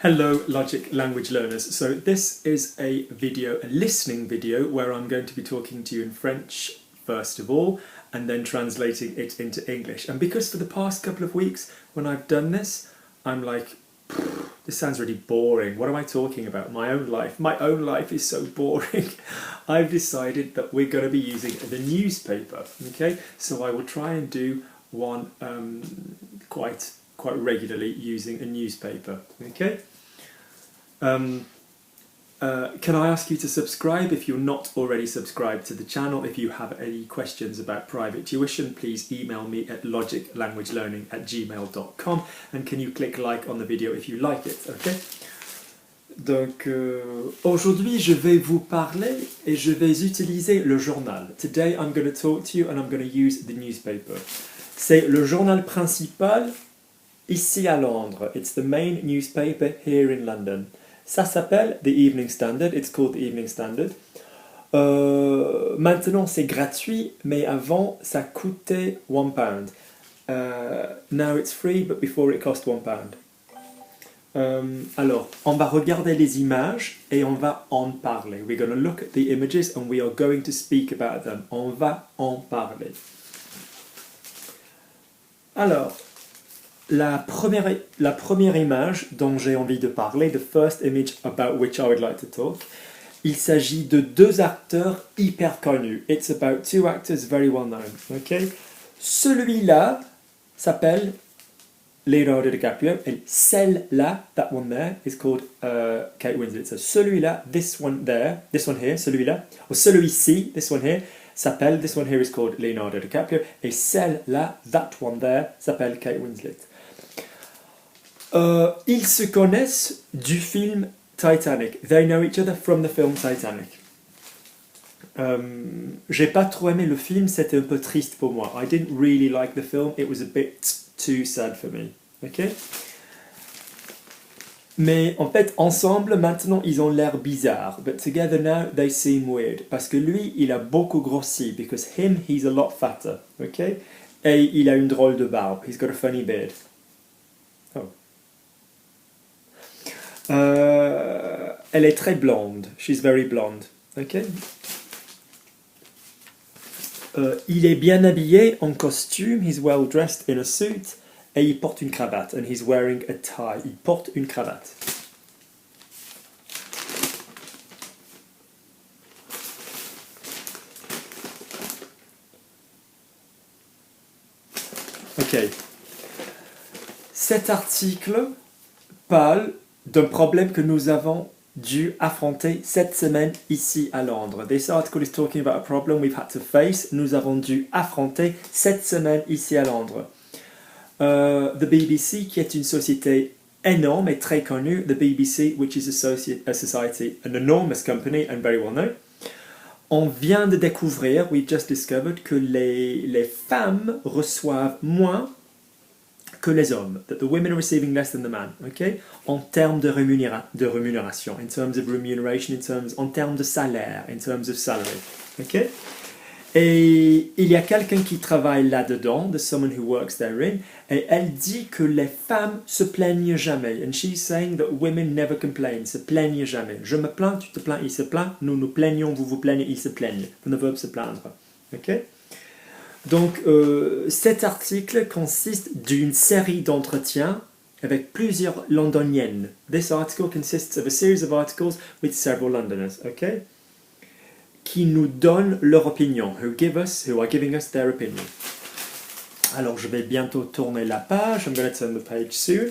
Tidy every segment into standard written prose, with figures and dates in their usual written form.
Hello Logic language learners. So this is a listening video where I'm going to be talking to you in French first of all and then translating it into English. And because for the past couple of weeks when I've done this, I'm like, this sounds really boring. What am I talking about? My own life. My own life is so boring. I've decided that we're going to be using the newspaper. Okay, so I will try and do one quite regularly using a newspaper. Okay. Can I ask you to subscribe if you're not already subscribed to the channel? If you have any questions about private tuition, please email me at logiclanguagelearning@gmail.com, and can you click like on the video if you like it, okay? Donc, aujourd'hui, je vais vous parler et je vais utiliser le journal. Today, I'm going to talk to you and I'm going to use the newspaper. C'est le journal principal ici à Londres. It's the main newspaper here in London. Ça s'appelle The Evening Standard. It's called The Evening Standard. Maintenant, c'est gratuit, mais avant, ça coûtait £1. Now it's free, but before it cost £1. Alors, on va regarder les images et on va en parler. We're going to look at the images and we are going to speak about them. On va en parler. Alors, la première image dont j'ai envie de parler, the first image about which I would like to talk, il s'agit de deux acteurs hyper connus. It's about two actors very well known. Okay? Celui-là s'appelle Leonardo DiCaprio, et celle-là, that one there, is called Kate Winslet. So celui-là, this one there, this one here, celui-là, ou celui-ci, this one here, s'appelle, this one here is called Leonardo DiCaprio, et celle-là, that one there, s'appelle Kate Winslet. Ils se connaissent du film Titanic. They know each other from the film Titanic. J'ai pas trop aimé le film, c'était un peu triste pour moi. I didn't really like the film, it was a bit too sad for me. Okay? Mais en fait, ensemble, maintenant, ils ont l'air bizarres. But together now, they seem weird. Parce que lui, il a beaucoup grossi. Because he's a lot fatter. Okay? Et il a une drôle de barbe. He's got a funny beard. Oh. Elle est très blonde. She's very blonde. Okay? Il est bien habillé en costume. He's well dressed in a suit. Et il porte une cravate. And he's wearing a tie. Il porte une cravate. Ok. Cet article parle d'un problème que nous avons dû affronter cette semaine ici à Londres. This article is talking about a problem we've had to face. Nous avons dû affronter cette semaine ici à Londres. The BBC, qui est une société énorme et très connue, the BBC, which is a society, an enormous company and very well known, on vient de découvrir, we've just discovered, que les femmes reçoivent moins que les hommes, that the women are receiving less than the men, okay? En termes de rémunération, in terms of remuneration, en termes de salaire, in terms of salary, okay? Et il y a quelqu'un qui travaille là-dedans, there's someone who works therein, et elle dit que les femmes se plaignent jamais. And she's saying that women never complain, se plaignent jamais. Je me plains, tu te plains, il se plaint, nous nous plaignons, vous vous plaignez, ils se plaignent. Le verbe se plaindre. Okay? Donc, cet article consiste d'une série d'entretiens avec plusieurs londoniennes. This article consists of a series of articles with several Londoners, okay? Qui nous donnent leur opinion, who are giving us their opinion. Alors, je vais bientôt tourner la page. I'm going to turn the page soon.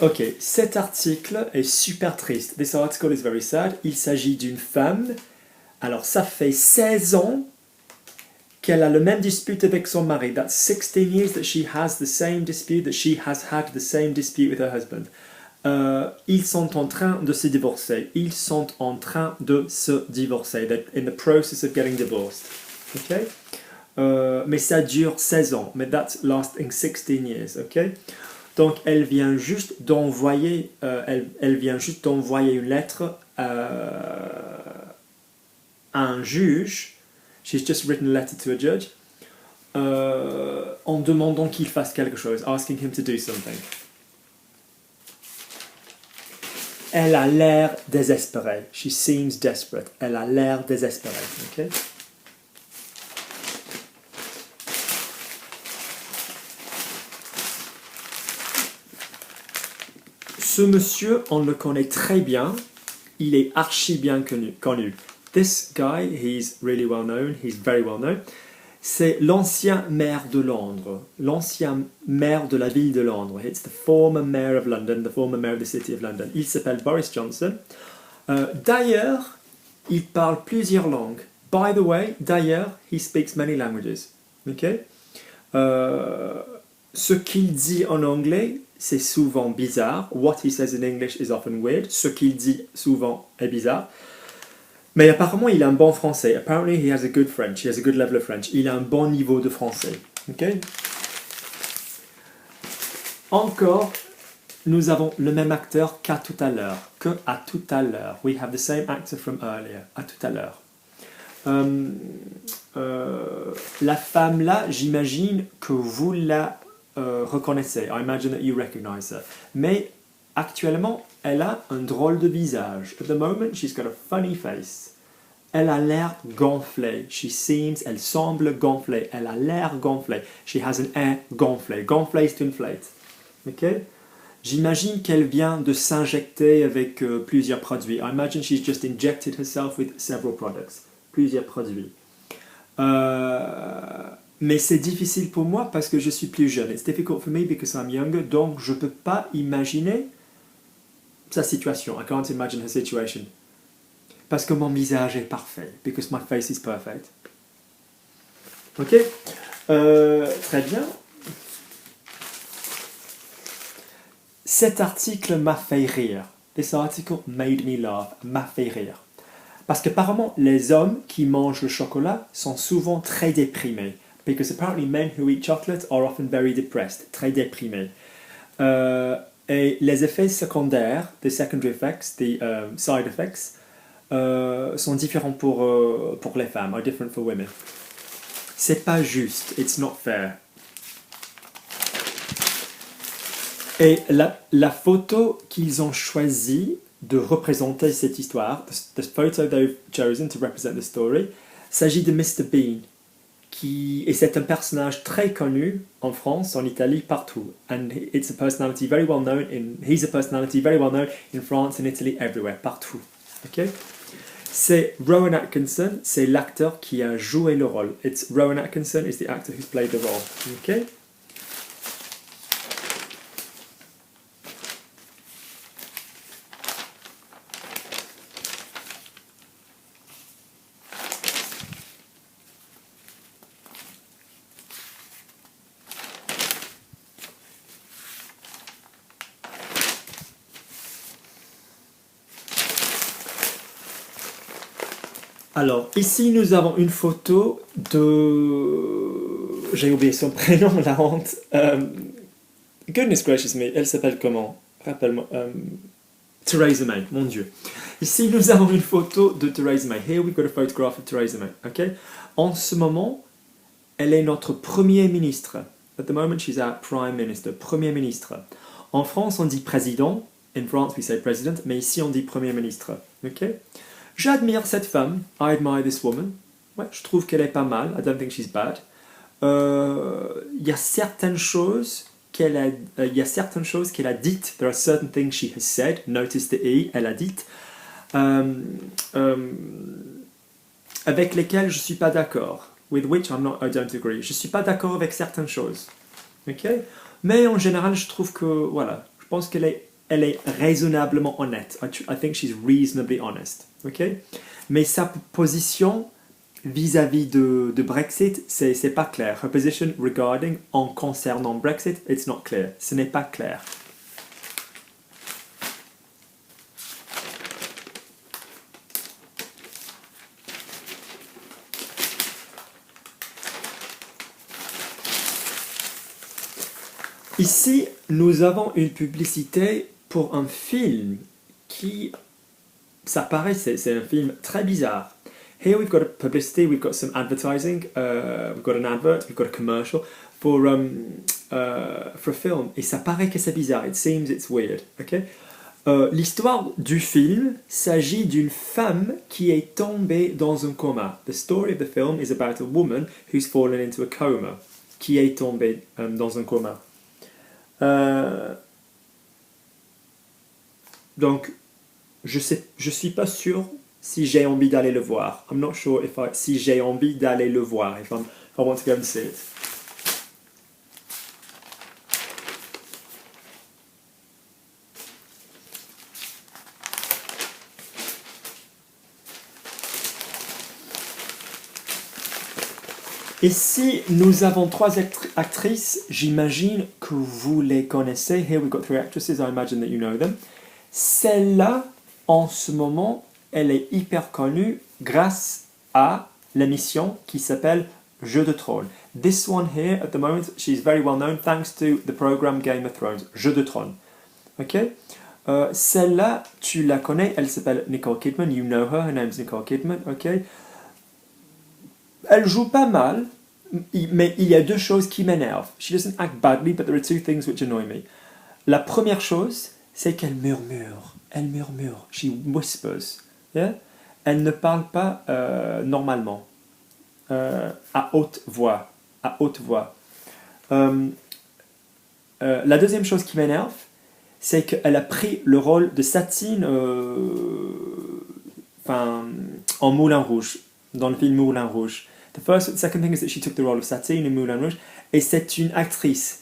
Ok, cet article est super triste. This article is very sad. Il s'agit d'une femme. Alors, ça fait 16 ans qu'elle a le même dispute avec son mari. That's 16 years that she has the same dispute, that she has had the same dispute with her husband. Ils sont en train de se divorcer. Ils sont en train de se divorcer. They're in the process of getting divorced. Okay? Mais ça dure 16 ans. Mais that's lasting 16 years. Okay? Donc elle vient juste d'envoyer une lettre à un juge. She's just written a letter to a judge en demandant qu'il fasse quelque chose, asking him to do something. Elle a l'air désespérée. She seems desperate. Elle a l'air désespérée. Okay? Ce monsieur, on le connaît très bien. Il est archi bien connu. This guy, he's really well known. He's very well known. C'est l'ancien maire de Londres, l'ancien maire de la ville de Londres. It's the former mayor of London, the former mayor of the city of London. Il s'appelle Boris Johnson. D'ailleurs, il parle plusieurs langues. By the way, d'ailleurs, he speaks many languages. Okay? Ce qu'il dit en anglais, c'est souvent bizarre. What he says in English is often weird. Ce qu'il dit souvent est bizarre. Mais apparemment, il a un bon français. Apparently, he has a good French. He has a good level of French. Il a un bon niveau de français. Okay? Encore, nous avons le même acteur qu'à tout à l'heure. We have the same actor from earlier. À tout à l'heure. La femme là, j'imagine que vous la reconnaissez. I imagine that you recognize her. Mais actuellement, elle a un drôle de visage. At the moment, she's got a funny face. Elle a l'air gonflée. Elle semble gonflée. Elle a l'air gonflée. She has an air gonflé. Gonflé, c'est inflate. Okay? J'imagine qu'elle vient de s'injecter avec plusieurs produits. I imagine she's just injected herself with several products. Plusieurs produits. Mais c'est difficile pour moi parce que je suis plus jeune. It's difficult for me because I'm younger. Donc, je ne peux pas imaginer sa situation. I can't imagine her situation. Parce que mon visage est parfait. Because my face is perfect. Ok? Très bien. Cet article m'a fait rire. This article made me laugh. M'a fait rire. Parce qu'apparemment, les hommes qui mangent le chocolat sont souvent très déprimés. Because apparently men who eat chocolate are often very depressed. Très déprimés. Et les effets secondaires, the secondary effects, the side effects, sont différents pour les femmes, are different for women. C'est pas juste, it's not fair. Et la photo qu'ils ont choisi de représenter cette histoire, the photo they've chosen to represent the story, s'agit de Mr. Bean. Et c'est un personnage très connu en France, en Italie, partout. And he's a personality very well known in France, in Italy, everywhere, partout. Okay? C'est Rowan Atkinson, c'est l'acteur qui a joué le rôle. Rowan Atkinson is the actor who's played the role. Okay? Alors, ici, nous avons une photo de... J'ai oublié son prénom, la honte. Goodness gracious me, elle s'appelle comment? Rappelle-moi. Theresa May, mon Dieu. Ici, nous avons une photo de Theresa May. Here we've got a photograph of Theresa May. Okay? En ce moment, elle est notre Premier ministre. At the moment, she's our Prime Minister, Premier ministre. En France, on dit président. In France, we say president. Mais ici, on dit Premier ministre. Okay? J'admire cette femme. I admire this woman. Ouais, je trouve qu'elle est pas mal. I don't think she's bad. Il y a certaines choses qu'elle a dites. There are certain things she has said. Notice the E. Elle a dites. Avec lesquelles je suis pas d'accord. With which I don't agree. Je suis pas d'accord avec certaines choses. Okay? Mais en général, je trouve que voilà. Je pense qu'elle est raisonnablement honnête. I think she's reasonably honest. Okay? Mais sa position vis-à-vis de Brexit, c'est pas clair. Her position regarding, en concernant Brexit, it's not clear. Ce n'est pas clair. Ici, nous avons une publicité pour un film qui, ça paraît, c'est un film très bizarre. Here we've got a publicity, we've got some advertising, we've got an advert, we've got a commercial for a film. Et ça paraît que c'est bizarre. It seems it's weird. Okay? L'histoire du film s'agit d'une femme qui est tombée dans un coma. The story of the film is about a woman who's fallen into a coma. Qui est tombée dans un coma. Donc, je suis pas sûr si j'ai envie d'aller le voir. I'm not sure si j'ai envie d'aller le voir. If I want to go and see it. Ici, nous avons trois actrices. J'imagine que vous les connaissez. Here we've got three actresses. I imagine that you know them. Celle-là, en ce moment, elle est hyper connue grâce à l'émission qui s'appelle Jeux de Trône. This one here, at the moment, she's very well known thanks to the program Game of Thrones. Jeux de Trône. Ok? Celle-là, tu la connais. Elle s'appelle Nicole Kidman. You know her. Her name's Nicole Kidman. Ok? Elle joue pas mal, mais il y a deux choses qui m'énervent. She doesn't act badly, but there are two things which annoy me. La première chose, c'est qu'elle murmure. Elle murmure. She whispers. Yeah? Elle ne parle pas normalement. À haute voix. À haute voix. La deuxième chose qui m'énerve, c'est qu'elle a pris le rôle de Satine en Moulin Rouge, dans le film Moulin Rouge. The second thing is that she took the role of Satine in Moulin Rouge, et c'est une actrice.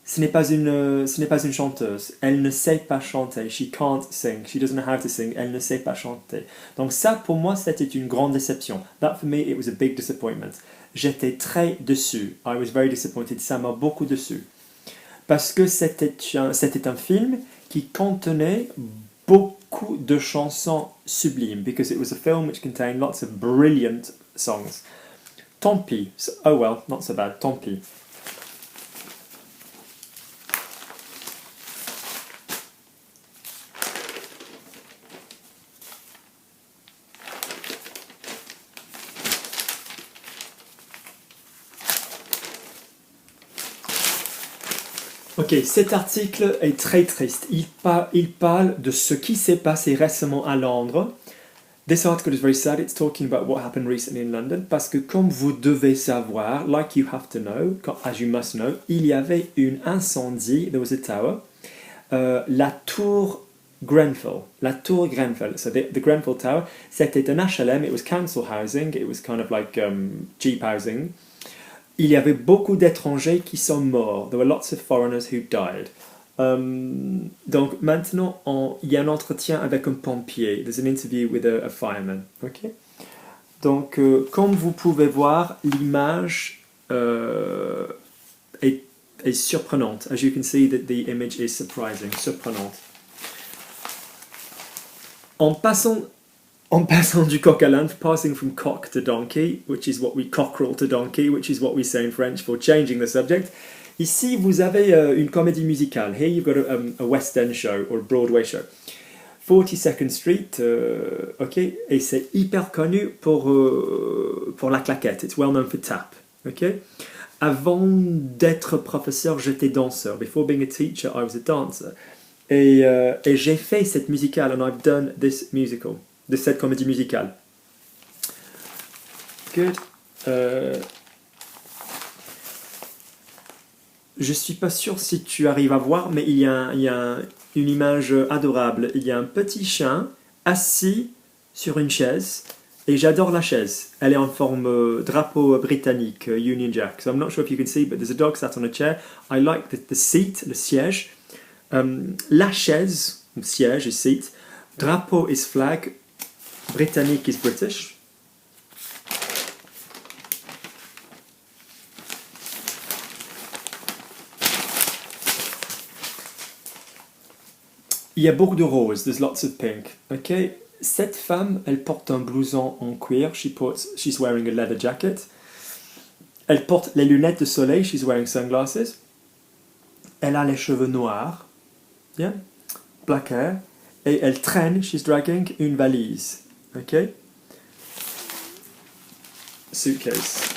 Ce n'est pas une chanteuse. Elle ne sait pas chanter. She can't sing. She doesn't know how to sing. Elle ne sait pas chanter. Donc ça, pour moi, c'était une grande déception. That, for me, it was a big disappointment. J'étais très déçu. I was very disappointed. Ça m'a beaucoup déçu. Parce que c'était un film qui contenait beaucoup de chansons sublimes. Because it was a film which contained lots of brilliant songs. Tant pis. Oh well, not so bad. Tant pis. Ok, cet article est très triste. Il parle de ce qui s'est passé récemment à Londres. This article is very sad. It's talking about what happened recently in London. Parce que comme vous devez savoir, like you have to know, as you must know, il y avait un incendie. There was a tower. La tour Grenfell. La tour Grenfell. So the Grenfell Tower, c'était un HLM. It was council housing. It was kind of like cheap housing. Il y avait beaucoup d'étrangers qui sont morts. There were lots of foreigners who died. Donc maintenant, il y a un entretien avec un pompier. There's an interview with a fireman. Okay? Donc, comme vous pouvez voir, l'image est surprenante. As you can see, that the image is surprising, surprenante. En passant du coq à l'âne, passing from cock to donkey, cockerel to donkey, which is what we say in French for changing the subject. Ici, vous avez une comédie musicale. Here you've got a West End show or a Broadway show. 42nd Street, ok, et c'est hyper connu pour la claquette. It's well known for tap, ok. Avant d'être professeur, j'étais danseur. Before being a teacher, I was a dancer. Et j'ai fait cette musicale, and I've done this musical, cette comédie musicale. Good. Je suis pas sûr si tu arrives à voir, mais il y a une image adorable. Il y a un petit chien assis sur une chaise, et j'adore la chaise. Elle est en forme drapeau britannique, Union Jack. So I'm not sure if you can see, but there's a dog sat on a chair. I like the seat, le siège. La chaise, siège is seat. Drapeau is flag. Britannique is British. Il y a beaucoup de roses, there's lots of pink. Okay? Cette femme, elle porte un blouson en cuir. She's wearing a leather jacket. Elle porte les lunettes de soleil. She's wearing sunglasses. Elle a les cheveux noirs. Yeah? Black hair. Et elle traîne, she's dragging une valise. Okay? suitcase.